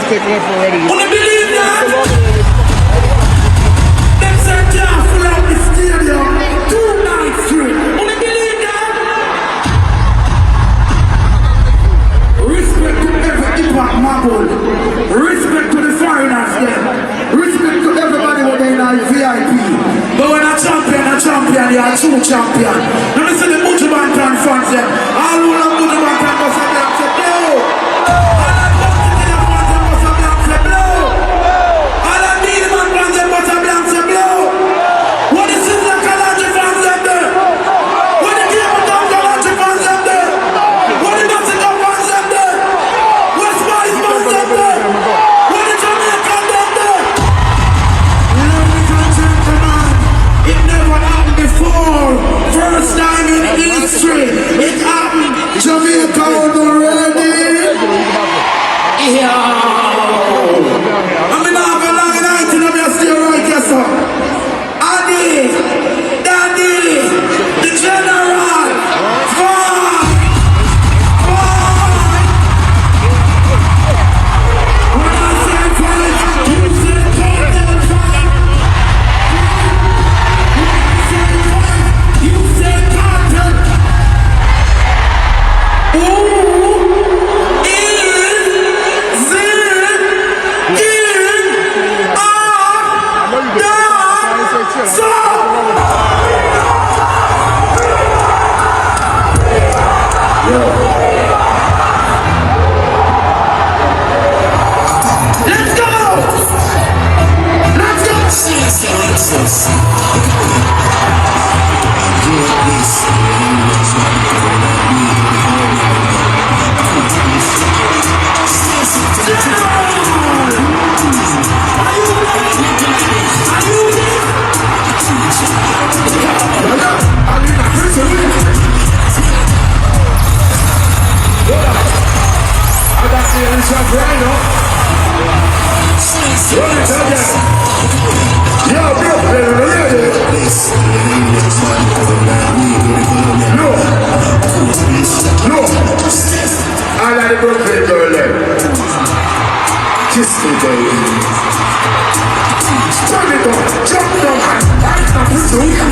take left already. Wanna believe that? Them say can't fill out the stadium 2 nights straight. Wanna believe that? Respect to every hip-hop mabul. Respect to the foreigners there. Respect to everybody when they in VIP. But when a champion, you are true champion. Let me see the Buju Banton fans there. All who love Buju Banton must have them to blow. All I love to the fans them must have them to blow. All I need man fans them must have them to blow. What is this like Kalaji fans them there? What the Game of Thrones Kalaji fans them there? What the Mexico fans them there? What's Spice fans them there? What the Jamaican them there? Ladies and gentlemen, it never happened before. First time in history, it happened. Jamaica already. Yeah. I mean, I'm going to night and I'm stay right here, sir. Adi, Daddy, the General, Fine. When I say fight, you say Kartel fight. You say Kartel. Let's go! Kiss me, baby. Turn it on, jump down, I'm not pursuing.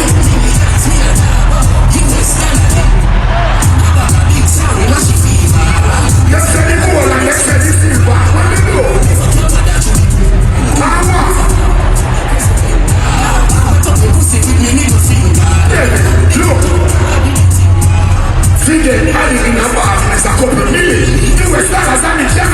Let's get it more and let's get it silver. What do you do? Look. Fidel, I live in a bar, it's a couple million. You were stars and it's just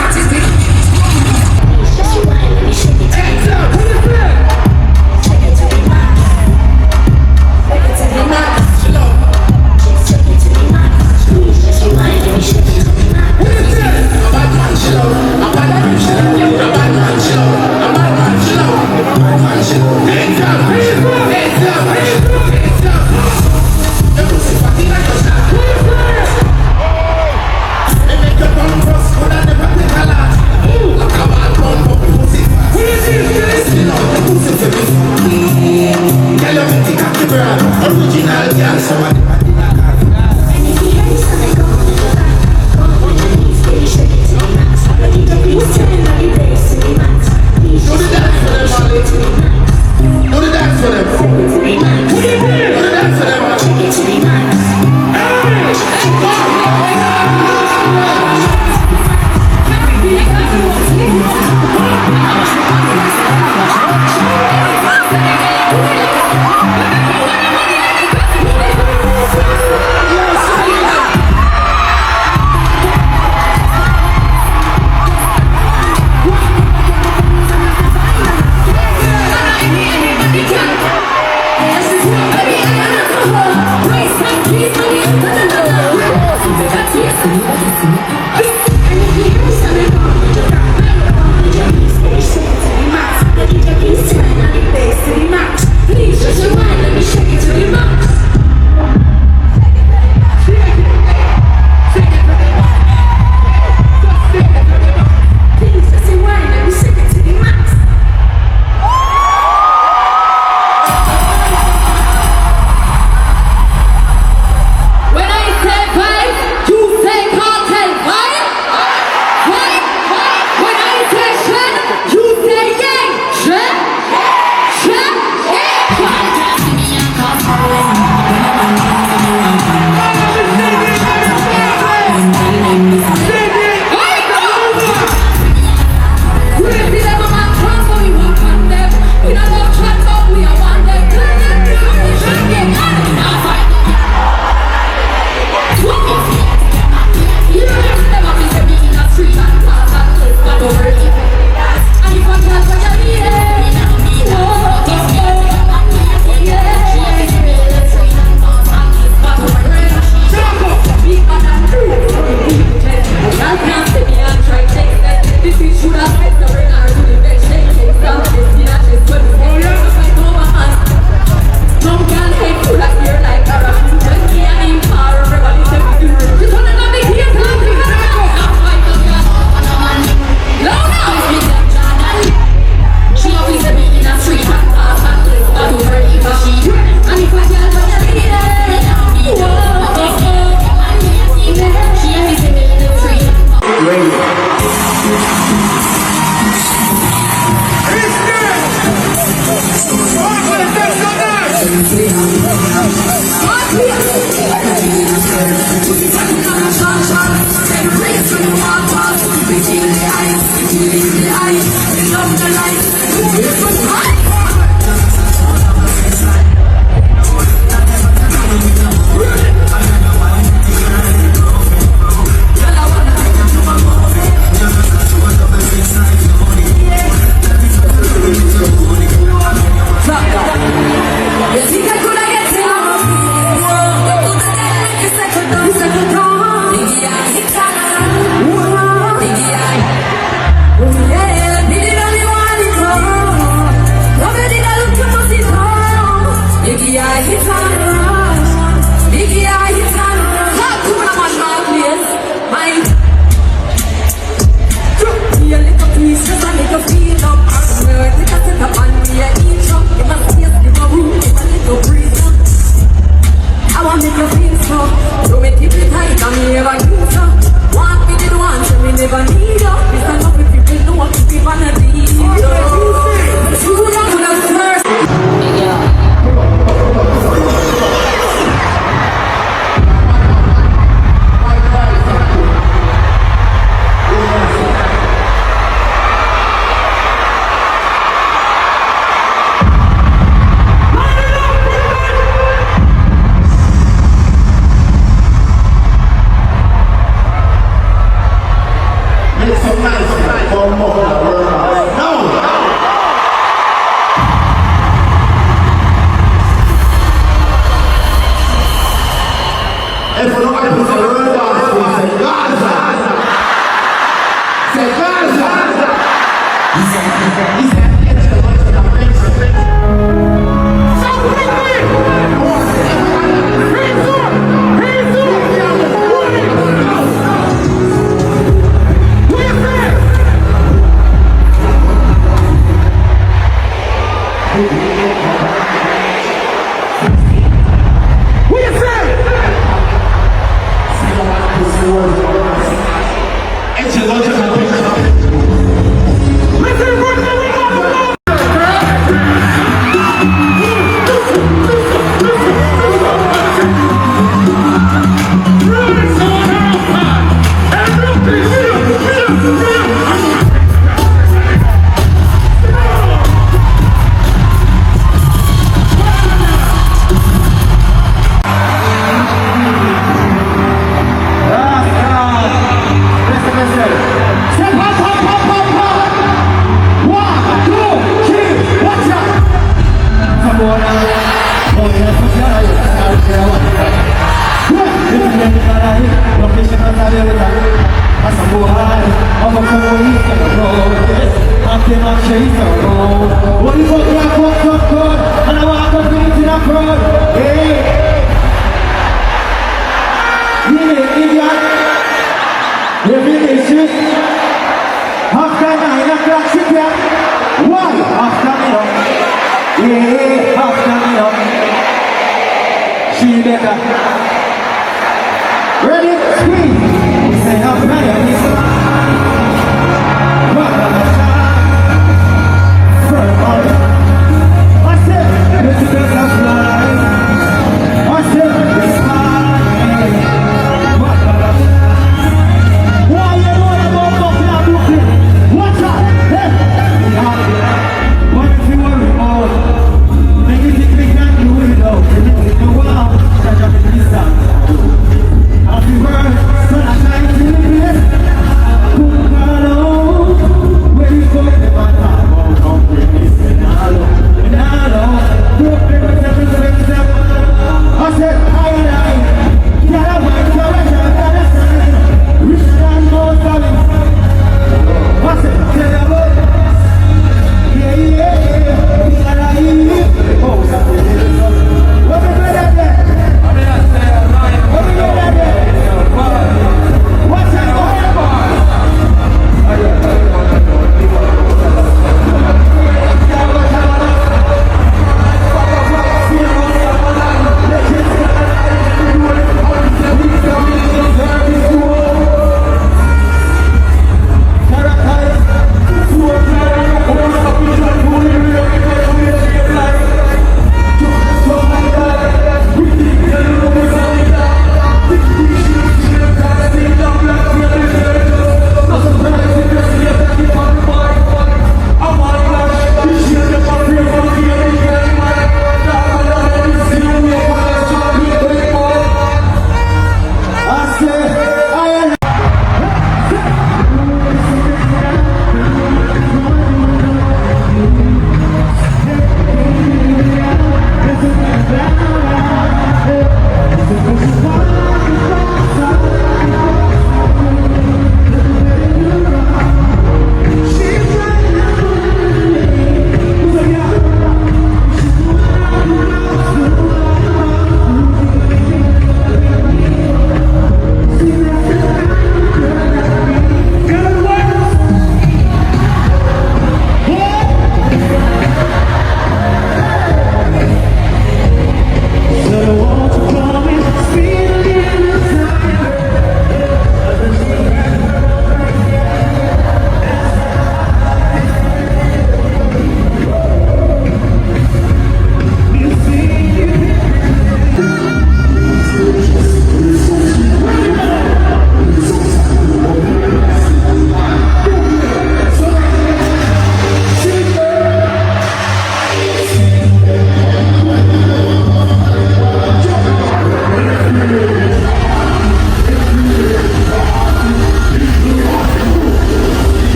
Why you wanna go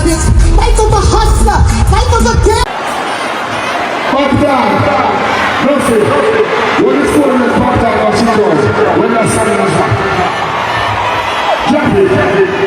bitch. Fight for the hustler. Fight for the girl. Pop down. No say. When you fall in the pop down, what you do? When you're standing on top. Jump it.